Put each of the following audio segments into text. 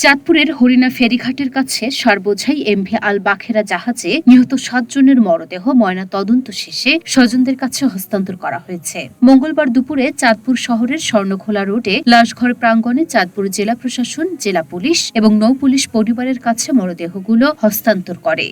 চাঁদপুরের হরিণা ফেরিঘাটের কাছে সারবোঝাই এমভি আল বাখেরা জাহাজে নিহত 7 জনের মরদেহ ময়না তদন্ত শেষে স্বজনদের কাছে হস্তান্তর করা হয়েছে। মঙ্গলবার দুপুরে চাঁদপুর শহরের স্বর্ণখোলা রোডে লাশঘর প্রাঙ্গণে চাঁদপুর জেলা প্রশাসন, জেলা পুলিশ এবং নৌ পুলিশ পরিবারের কাছে মরদেহগুলো হস্তান্তর করে।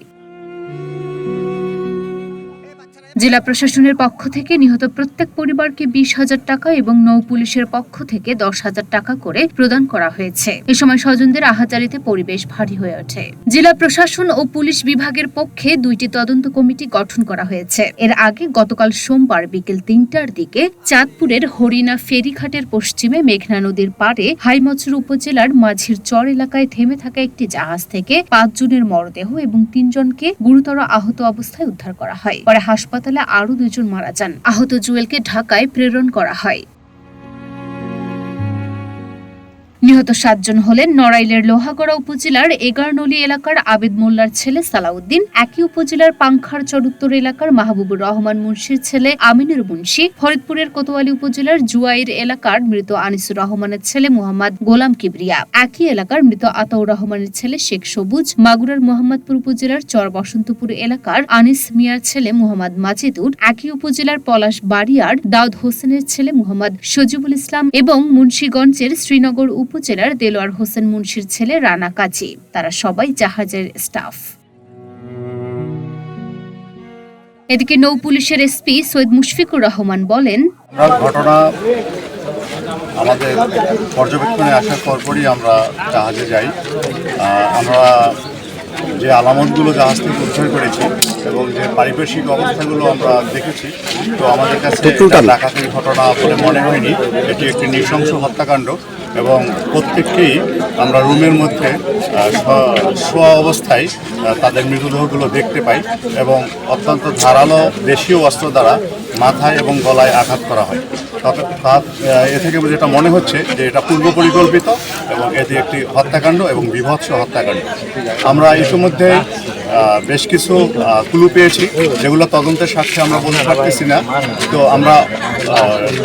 জেলা প্রশাসনের পক্ষ থেকে নিহত প্রত্যেক পরিবারকে 20,000 টাকা এবং নৌ পুলিশের পক্ষ থেকে 10,000 টাকা করে প্রদান করা হয়েছে। এ সময় স্বজনদের আহাজারিতে পরিবেশ ভারী হয়ে ওঠে। জেলা প্রশাসন ও পুলিশ বিভাগের পক্ষে 2টি তদন্ত কমিটি গঠন করা হয়েছে। এর আগে গতকাল সোমবার বিকেল 3টার দিকে চাঁদপুরের হরিণা ফেরিঘাটের পশ্চিমে মেঘনা নদীর পাড়ে হাইমচর উপজেলার মাঝির চর এলাকায় থেমে থাকা একটি জাহাজ থেকে 5 জনের মরদেহ এবং 3 জনকে গুরুতর আহত অবস্থায় উদ্ধার করা হয়। পরে হাসপাতালে আরো 2 জন মারা যান। আহত জুয়েলকে ঢাকায় প্রেরণ করা হয়। নিহত 7 জন হলেন নড়াইলের লোহাগড়া উপজেলার এগারনলি এলাকার আবেদ মোল্লার ছেলে সালাউদ্দিন, একই উপজেলার পাংখারচর উত্তর এলাকার মাহবুবুর রহমান মুন্সির ছেলে আমিনুর মুন্সি, ফরিদপুরের কোতোয়ালি উপজেলার জুয়াইর এলাকার মৃত আনিসুর রহমানের ছেলে মুহাম্মদ গোলাম কিবরিয়া, একই এলাকার মৃত আতাউর রহমানের ছেলে শেখ সবুজ, মাগুরার মোহাম্মদপুর উপজেলার চর বসন্তপুর এলাকার আনিস মিয়ার ছেলে মুহাম্মদ মাজিদুর, একই উপজেলার পলাশ বাড়িয়ার দাউদ হোসেনের ছেলে মুহাম্মদ সজিবুল ইসলাম এবং মুন্সিগঞ্জের শ্রীনগর উপজেলার দেলোয়ার হোসেন মুন্সির ছেলে রানা কাজী। তারা সবাই জাহাজের স্টাফ। এদিকে নৌ পুলিশের এসপি সৈয়দ মুশফিকুর রহমান বলেন, ঘটনা আমাদের পর্যবেক্ষণে আসার পরপরই আমরা জাহাজে যাই। আমরা যে আলামতগুলো জাহাজ থেকে উদ্ধার করেছি এবং যে পারিপার্শ্বিক অবস্থাগুলো আমরা দেখেছি, তো আমাদের কাছে ডাকাতির ঘটনা বলে মনে হয়নি। এটি একটি নৃশংস হত্যাকাণ্ড এবং প্রত্যেককেই আমরা রুমের মধ্যে শোয়া অবস্থায় তাদের মৃতদেহগুলো দেখতে পাই এবং অত্যন্ত ধারালো দেশীয় অস্ত্র দ্বারা মাথায় এবং গলায় আঘাত করা হয়। এ থেকে যেটা মনে হচ্ছে যে এটা পূর্ব পরিকল্পিত এবং এটি একটি হত্যাকাণ্ড এবং বীভৎস হত্যাকাণ্ড। আমরা ইতিমধ্যে বেশ কিছু ক্লু পেয়েছি, যেগুলো তদন্তের স্বার্থে আমরা বলতে পারতেছি না। তো আমরা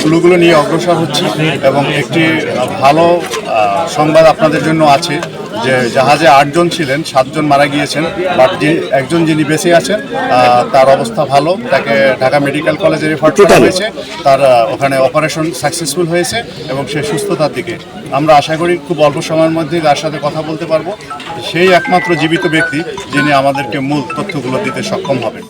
ক্লুগুলো নিয়ে অগ্রসর হচ্ছি এবং একটি ভালো সংবাদ আপনাদের জন্য আছে যে জাহাজে 8 জন ছিলেন, 7 জন মারা গিয়েছেন, বাট একজন যিনি বেঁচে আছেন তার অবস্থা ভালো। তাকে ঢাকা মেডিকেল কলেজে রেফার করা হয়েছে। তার ওখানে অপারেশন সাকসেসফুল হয়েছে এবং সে সুস্থতার দিকে। আমরা আশা করি খুব অল্প সময়ের মধ্যে তার সাথে কথা বলতে পারবো। সেই একমাত্র জীবিত ব্যক্তি যিনি আমাদেরকে মূল তথ্যগুলো দিতে সক্ষম হবেন।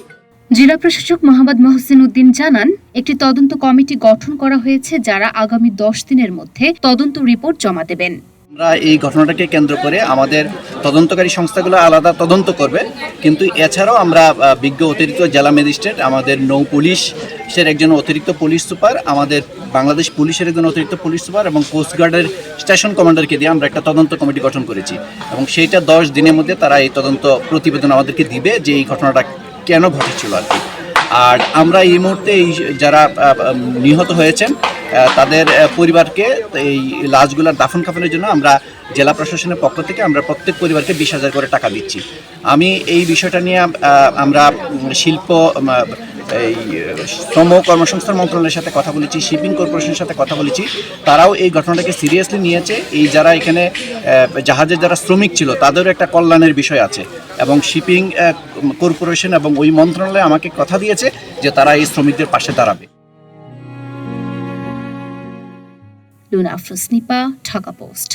জেলা প্রশাসক মোহাম্মদ মহসিন উদ্দিন জানান, একটি তদন্ত কমিটি গঠন করা হয়েছে যারা আগামী 10 দিনের মধ্যে তদন্ত রিপোর্ট জমা দেবেন। আমরা এই ঘটনাটাকে কেন্দ্র করে আমাদের তদন্তকারী সংস্থাগুলো আলাদা তদন্ত করবে, কিন্তু এছাড়াও আমরা বিজ্ঞ অতিরিক্ত জেলা ম্যাজিস্ট্রেট, আমাদের নৌ পুলিশের একজন অতিরিক্ত পুলিশ সুপার, আমাদের বাংলাদেশ পুলিশের একজন অতিরিক্ত পুলিশ সুপার এবং কোস্টগার্ডের স্টেশন কমান্ডারকে দিয়ে আমরা একটা তদন্ত কমিটি গঠন করেছি এবং সেইটা 10 দিনের মধ্যে তারা এই তদন্ত প্রতিবেদন আমাদেরকে দিবে যে এই ঘটনাটা কেন ঘটেছিল আর কি। আর আমরা এই মুহূর্তে এই যারা নিহত হয়েছেন তাদের পরিবারকে এই লাশগুলার দাফন কাফনের জন্য আমরা জেলা প্রশাসনের পক্ষ থেকে আমরা প্রত্যেক পরিবারকে 20,000 করে টাকা দিচ্ছি। আমি এই বিষয়টা নিয়ে আমরা শিল্প এই শ্রম কর্মসংস্থান মন্ত্রণালয়ের সাথে কথা বলেছি, শিপিং কর্পোরেশনের সাথে কথা বলেছি। তারাও এই ঘটনাটাকে সিরিয়াসলি নিয়েছে। এই যারা এখানে জাহাজের যারা শ্রমিক ছিল তাদেরও একটা কল্যাণের বিষয় আছে এবং শিপিং কর্পোরেশন এবং ওই মন্ত্রণালয় আমাকে কথা দিয়েছে যে তারা এই শ্রমিকদের পাশে দাঁড়াবে। লুনা আফরোজ নিপা, ঢাকা পোস্ট।